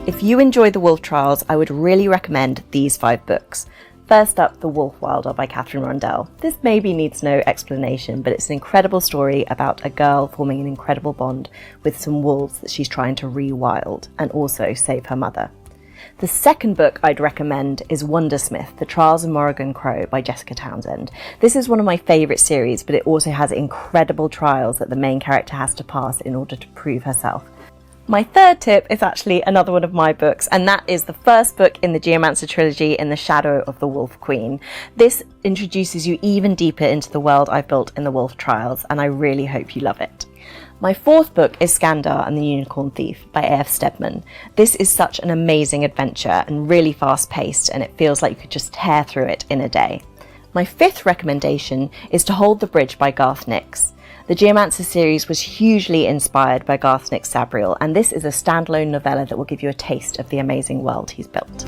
If you enjoy the Wolf Trials, I would really recommend these 5 books. First up, The Wolf Wilder by Catherine Rundell. This maybe needs no explanation, but it's an incredible story about a girl forming an incredible bond with some wolves that she's trying to rewild and also save her mother. The second book I'd recommend is Wondersmith, The Trials of Morrigan Crow by Jessica Townsend. This is one of my favourite series, but it also has incredible trials that the main character has to pass in order to prove herself. My third tip is actually another one of my books, and that is the first book in the Geomancer trilogy, In the Shadow of the Wolf Queen. This introduces you even deeper into the world I've built in the Wolf Trials, and I really hope you love it. My fourth book is Skandar and the Unicorn Thief by A.F. Stedman. This is such an amazing adventure and really fast-paced, and it feels like you could just tear through it in a day. My fifth recommendation is To Hold the Bridge by Garth Nix. The Geomancer series was hugely inspired by Garth Nix' Sabriel, and this is a standalone novella that will give you a taste of the amazing world he's built.